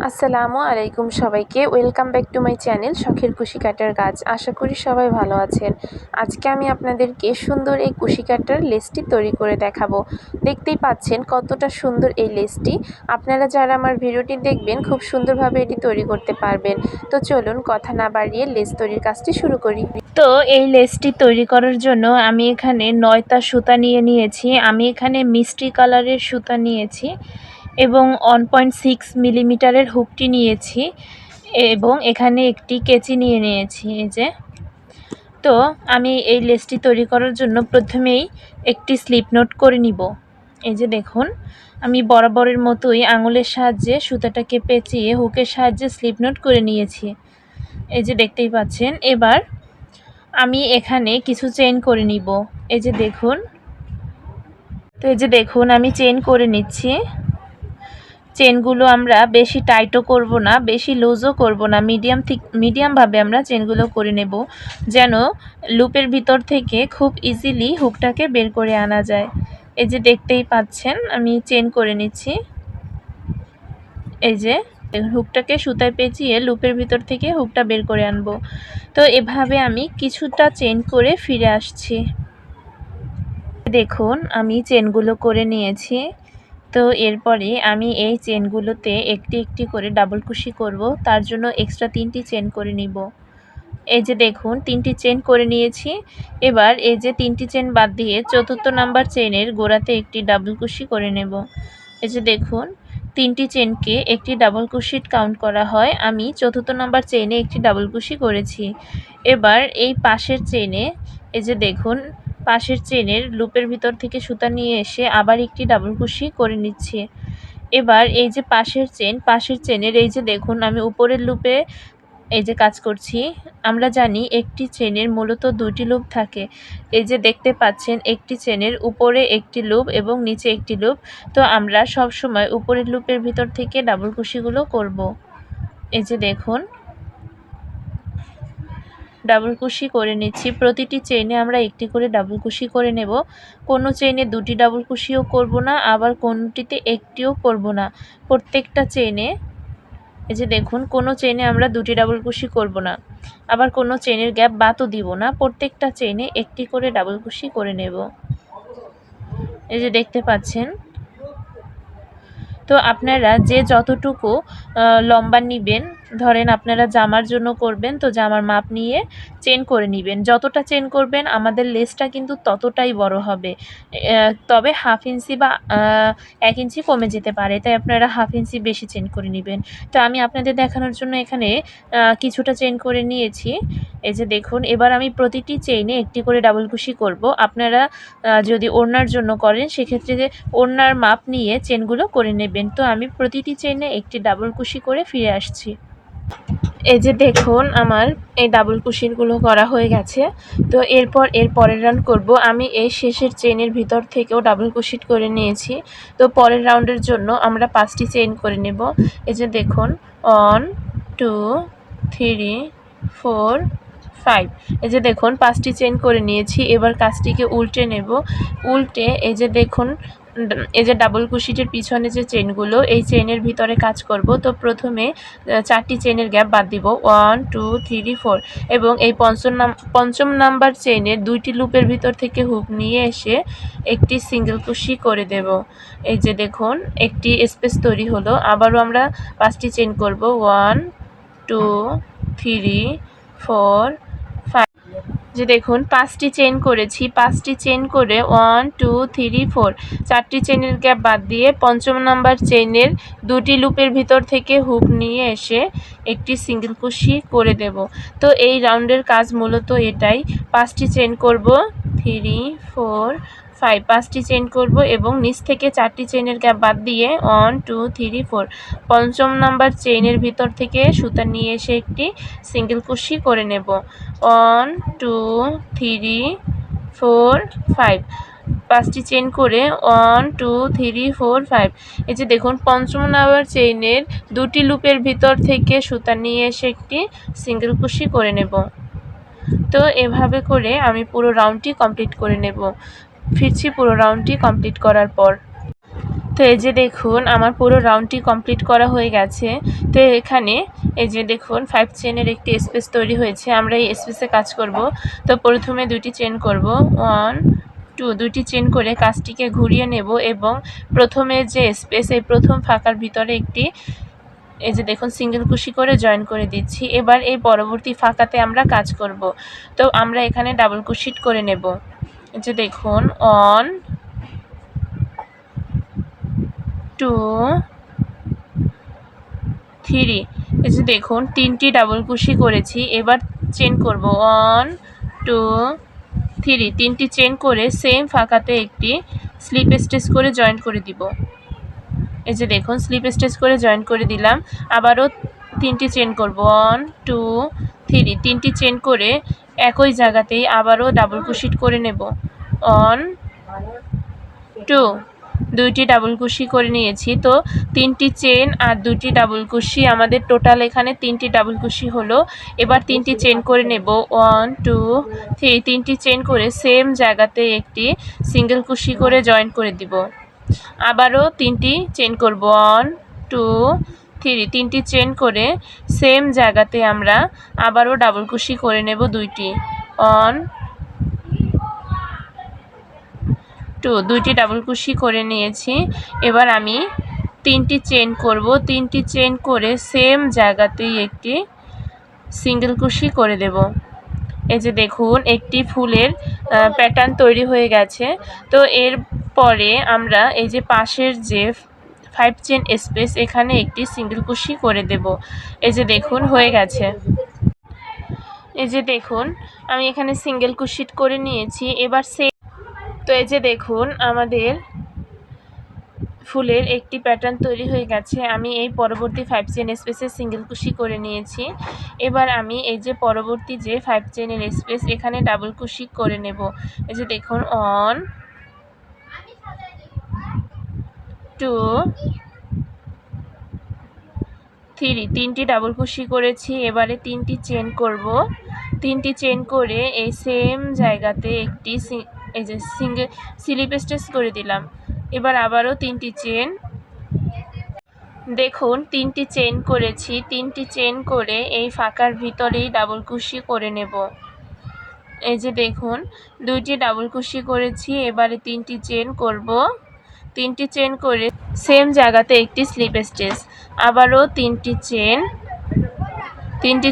আসসালামু আলাইকুম সবাইকে, welcome back to my channel শখের কুশি কাটার কাজ। আশা করি সবাই ভালো আছেন। আজকে আমি আপনাদেরকে সুন্দর এই কুশি কাটার লেসটি তৈরি করে দেখাবো। দেখতেই পাচ্ছেন কতটা সুন্দর এই লেসটি। আপনারা যারা আমার ভিডিওটি দেখবেন খুব সুন্দরভাবে এটি তৈরি করতে পারবেন। তো চলুন কথা না বাড়িয়ে লেস তৈরির কাজটি শুরু করি। তো এই লেসটি তৈরি করার জন্য আমি এখানে 9টা সুতা নিয়েছি। আমি এখানে মিষ্টি কালারের সুতা নিয়েছি এবং 1.6 মিলিমিটারের হুকটি নিয়েছি এবং এখানে একটি কেচি নিয়েছি। এই যে, তো আমি এই লেসটি তৈরি করার জন্য প্রথমেই একটি স্লিপ নোট করে নিব। এই যে দেখুন, আমি বরাবরের মতোই আঙুলের সাহায্যে সুতাটাকে পেঁচিয়ে হুকের সাহায্যে স্লিপ নোট করে নিয়েছি। এই যে দেখতেই পাচ্ছেন। এবার আমি এখানে কিছু চেইন করে নিব। এই যে দেখুন, তো এই যে দেখুন আমি চেইন করে নিচ্ছি। চেনগুলো আমরা বেশি টাইটও করব না, বেশি লুজও করব না, মিডিয়ামভাবে আমরা চেনগুলো করে নেব, যেন লুপের ভিতর থেকে খুব ইজিলি হুকটাকে বের করে আনা যায়। এই যে দেখতেই পাচ্ছেন আমি চেন করে নিচ্ছি। এই যে হুকটাকে সুতায় পেঁচিয়ে লুপের ভিতর থেকে হুকটা বের করে আনব। তো এভাবে আমি কিছুটা চেন করে ফিরে আসছি। দেখুন আমি চেনগুলো করে নিয়েছি। তো এরপরে আমি এই চেনগুলোতে একটি একটি করে ডাবল কুশি করব। তার জন্য এক্সট্রা 3টি চেন করে নিব। এই যে দেখুন 3টি চেন করে নিয়েছি। এবার এই যে 3টি চেন বাদ দিয়ে 4র্থ নাম্বার চেনের গোড়াতে একটি ডাবল কুশি করে নেব। এই যে দেখুন 3টি চেনকে একটি ডাবল কুশিট কাউন্ট করা হয়। আমি 4র্থ নাম্বার চেনে একটি ডাবল কুশি করেছি। এবার এই পাশের চেনে এই যে দেখুন পাশের চেনের লুপের ভিতর থেকে সুতা নিয়ে এসে আবার একটি ডাবল কুশি করে নিচ্ছি। এবার এই যে পাশের চেনের এই যে দেখুন আমি উপরের লুপে এই যে কাজ করছি। আমরা জানি একটি চেনের মূলত 2টি লুপ থাকে। এই যে দেখতে পাচ্ছেন একটি চেনের উপরে একটি লুপ এবং নিচে একটি লুপ। তো আমরা সব সময় উপরের লুপের ভিতর থেকে ডাবল কুশিগুলো করব। এই যে দেখুন ডাবল কুশি করে নিচ্ছি। প্রতিটি চেইনে আমরা একটি করে ডাবল কুশি করে নেব। কোনো চেইনে 2টি ডাবল কুশিও করব না, আবার কোনোটিতে একটিও করব না। প্রত্যেকটা চেইনে এই যে দেখুন কোনো চেইনে আমরা 2টি ডাবল কুশি করব না, আবার কোনো চেইনের গ্যাপ বাদও দিব না। প্রত্যেকটা চেইনে একটি করে ডাবল কুশি করে নেব। এই যে দেখতে পাচ্ছেন। তো আপনারা যে যতটুকু লম্বা নেবেন, ধরেন আপনারা জামার জন্য করবেন, তো জামার মাপ নিয়ে চেন করে নেবেন। যতটা চেন করবেন আমাদের লেসটা কিন্তু ততটাই বড় হবে। তবে 1/2 ইঞ্চি বা 1 ইঞ্চি কমে যেতে পারে, তাই আপনারা 1/2 ইঞ্চি বেশি চেন করে নেবেন। তো আমি আপনাদের দেখানোর জন্য এখানে কিছুটা চেন করে নিয়েছি। এই যে দেখুন, এবার আমি প্রতিটি চেইনে একটি করে ডাবল কুশি করব। আপনারা যদি ওড়নার জন্য করেন সেক্ষেত্রে যে ওড়নার মাপ নিয়ে চেনগুলো করে নেবেন। তো আমি প্রতিটি চেইনে একটি ডাবল কুশি করে ফিরে আসছি। এই যে দেখুন আমার এই ডাবল কুশিগুলো করা হয়ে গেছে। তো এরপর এর পরের রাউন্ড করব। আমি এই শেষের চেইনের ভিতর থেকেও ডাবল কুশিট করে নিয়েছি। তো পরের রাউন্ডের জন্য আমরা 5টি চেইন করে নেব। এই যে দেখুন 1 2 3 4 5। এই যে দেখুন 5টি চেইন করে নিয়েছি। এবার কাজটিকে উল্টে নেব। উল্টে এই যে দেখুন এই যে ডাবল কুশিটের পিছনে যে চেইনগুলো, এই চেইনের ভিতরে কাজ করব। তো প্রথমে 4টি চেইনের গ্যাপ বাদ দিব, 1 2 3 4, এবং এই পঞ্চম নাম্বার চেইনের 2টি লুপের ভিতর থেকে হুক নিয়ে এসে একটি সিঙ্গেল কুশি করে দেব। এই যে দেখুন একটি স্পেস তৈরি হলো। আবারও আমরা 5টি চেইন করব, 1 2 3 4 5। যে দেখুন 5টি চেইন করেছি। 5টি চেইন করে 1 2 3 4, 4টি চেইনের গ্যাপ বাদ দিয়ে পঞ্চম নাম্বার চেইনের 2টি লুপের ভিতর থেকে হুক নিয়ে এসে একটি সিঙ্গেল কুশি করে দেব। তো এই রাউন্ডের কাজ মূলত এটাই। 5টি চেইন করব, 3 4 5, 5টি চেইন করব এবং নিচ থেকে 4টি চেইনের গ্যাপ বাদ দিয়ে 1 2 3 4, পঞ্চম নাম্বার চেইনের ভিতর থেকে সুতা নিয়ে এসে একটি সিঙ্গেল কুশি করে নেব। 1 2 3 4 5, 5টি চেইন করে 1 2 3 4 5। এই যে দেখুন পঞ্চম নাম্বার চেইনের 2টি লুপের ভিতর থেকে সুতা নিয়ে এসে একটি সিঙ্গেল কুশি করে নেব। তো এভাবে করে আমি পুরো রাউন্ডটি কমপ্লিট করে নেব। ফিরছি পুরো রাউন্ডটি কমপ্লিট করার পর। তো এই যে দেখুন আমার পুরো রাউন্ডটি কমপ্লিট করা হয়ে গেছে। তো এখানে এই যে দেখুন 5 চেনের একটি স্পেস তৈরি হয়েছে। আমরা এই স্পেসে কাজ করব। তো প্রথমে 2টি চেন করব। 1 2 2টি চেন করে কাজটিকে ঘুরিয়ে নেব এবং প্রথমে যে স্পেস এই প্রথম ফাঁকার ভিতরে একটি এই যে দেখুন সিঙ্গেল কুশি করে জয়েন করে দিচ্ছি। এবার এই পরবর্তী ফাঁকাতে আমরা কাজ করব। তো আমরা এখানে ডাবল কুশিট করে নেব। এই যে দেখুন 1 2 3 এই যে দেখুন 3টি ডাবল কুশি করেছি। এবার চেন করব 1 2 3 3টি চেন করে সেম ফাঁকাতে একটি স্লিপ স্টিচ করে জয়েন করে দিব। এই যে দেখুন স্লিপ স্টিচ করে জয়েন করে দিলাম। আবারও 3টি চেন করব 1 2 3 3টি চেন করে একই জায়গাতেই আবারও ডাবল কুশিট করে নেব 1 2 2টি ডাবল কুশি করে নিয়েছি। তো 3টি চেন আর 2টি ডাবল কুশি আমাদের টোটাল এখানে 3টি ডাবল কুশি হলো। এবার 3টি চেন করে নেব 1 2 3 3টি চেন করে সেম জায়গাতে একটি সিঙ্গেল কুশি করে জয়েন করে দিব। আবারও 3টি চেন করব 1 2 3 3টি চেন করে সেম জায়গাতে আমরা আবারও ডাবল কুশি করে নেব 2টি 1 2 2টি ডাবল কুশি করে নিয়েছি। এবার আমি 3টি চেন করব। 3টি চেন করে সেম জায়গাতেই একটি সিঙ্গেল কুশি করে দেব। এই যে দেখুন একটি ফুলের প্যাটার্ন তৈরি হয়ে গেছে। তো এর পরে আমরা এই যে পাশের যে 5 চেন স্পেস এখানে একটি সিঙ্গেল কুশি করে দেব। এই যে দেখুন হয়ে গেছে। এই যে দেখুন আমি এখানে সিঙ্গেল কুশি করে নিয়েছি। এবার তো এই যে দেখুন আমাদের ফুলের একটি প্যাটার্ন তৈরি হয়ে গেছে। আমি এই পরবর্তী 5 চেন স্পেসে সিঙ্গেল কুশি করে নিয়েছি। এবার আমি এই যে পরবর্তী যে 5 চেনের স্পেস এখানে ডাবল কুশি করে নেব। এই যে দেখুন 1 2 3 3টি ডাবল কুশি করেছি। এবারে 3টি চেন করব। 3টি চেন করে এই সেম জায়গাতে একটি এই যে সিঙ্গেল স্লিপ স্টিচ করে দিলাম। এবার আবারও 3টি চেন দেখুন 3টি চেন করেছি। 3টি চেন করে এই ফাঁকার ভিতরেই ডাবল কুশি করে নেব। এই যে দেখুন 2টি ডাবল কুশি করেছি। এবারে 3টি চেন করব। 3টি চেন করে সেম জায়গাতে একটি স্লিপ স্টিচ। আবারও 3টি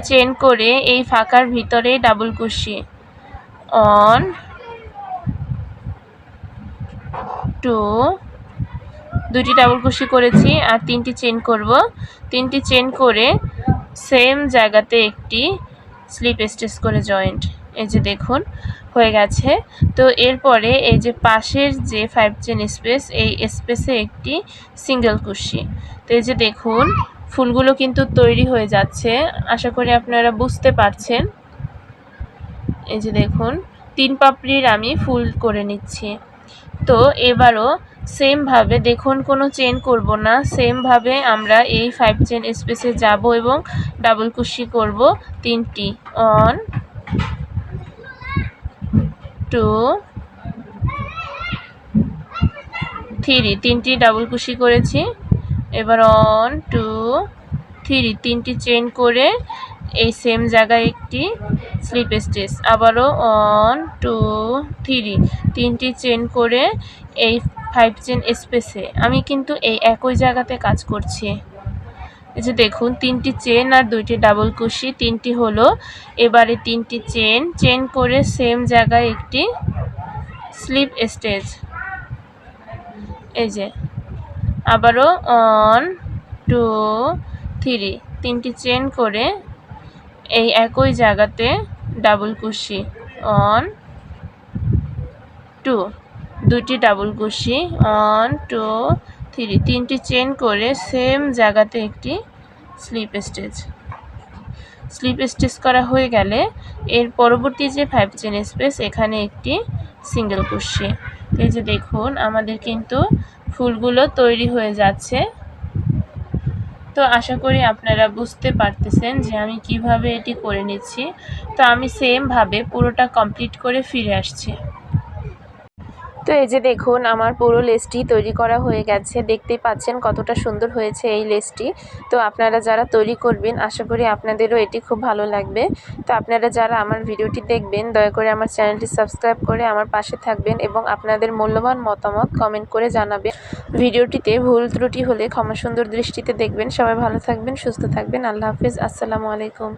চেন করে এই ফাঁকার ভিতরে ডাবল কুশি 1 2 2টি ডাবল কুশি করেছি আর 3টি চেন করব। 3টি চেন করে সেম জায়গাতে একটি স্লিপ স্টিচ করে জয়েন্ট। এই যে দেখুন হয়ে গেছে। তো এরপরে এই যে পাশের যে 5 চেন স্পেস এই স্পেসে একটি সিঙ্গেল কুশি। তো এই যে দেখুন ফুলগুলো কিন্তু তৈরি হয়ে যাচ্ছে। আশা করি আপনারা বুঝতে পারছেন। এই যে দেখুন 3 পাপড়ির আমি ফুল করে নিচ্ছি। তো এবারও সেমভাবে দেখুন কোনো চেন করব না। সেমভাবে আমরা এই 5 চেন স্পেসে যাব এবং ডাবল কুশি করব 3টি 1 2 3 3টি ডাবল কুশি করেছি। এবার 1 2 3 3টি চেন করে এই সেম জায়গায় একটি স্লিপ স্টিচ। আবারও 1 2 3 3টি চেন করে এই 5 চেন স্পেসে আমি কিন্তু এই একই জায়গাতে কাজ করছি। এই যে দেখুন 3টি চেন আর 2টি ডাবল কুশি 3টি হলো। এবারে 3টি চেন করে সেম জায়গায় একটি স্লিপ স্টিচ। এই যে আবারও 1 2 3 3টি চেন করে এই একই জায়গাতে ডাবল কুশি 1 2 2টি ডাবল কুশি 1 2 3 3টি চেন করে সেম জায়গাতে একটি স্লিপ স্টিচ করা হয়ে গেলে এর পরবর্তী যে 5 চেন স্পেস এখানে একটি সিঙ্গেল কুশি। এই যে দেখুন আমাদের কিন্তু ফুলগুলো তৈরি হয়ে যাচ্ছে। তো আশা করি আপনারা বুঝতে পারতেছেন যে আমি কিভাবে এটি করে নিচ্ছি। তো আমি সেমভাবে পুরোটা কমপ্লিট করে ফিরে আসছি। তো তো এই যে দেখুন আমার পুরো লেসটি তৈরি করা হয়ে গেছে, দেখতেই পাচ্ছেন কতটা সুন্দর হয়েছে এই লেসটি। তো আপনারা যারা তৈরি করবেন আশা করি আপনাদেরও এটি খুব ভালো লাগবে। তো আপনারা যারা আমার ভিডিওটি দেখবেন দয়া করে আমার চ্যানেলটি সাবস্ক্রাইব করে আমার পাশে থাকবেন এবং আপনাদের মূল্যবান মতামত কমেন্ট করে জানাবেন। ভিডিওটিতে ভুল ত্রুটি হলে ক্ষমা সুন্দর দৃষ্টিতে দেখবেন। সবাই ভালো থাকবেন, সুস্থ থাকবেন। আল্লাহ হাফিজ। আসসালামু আলাইকুম।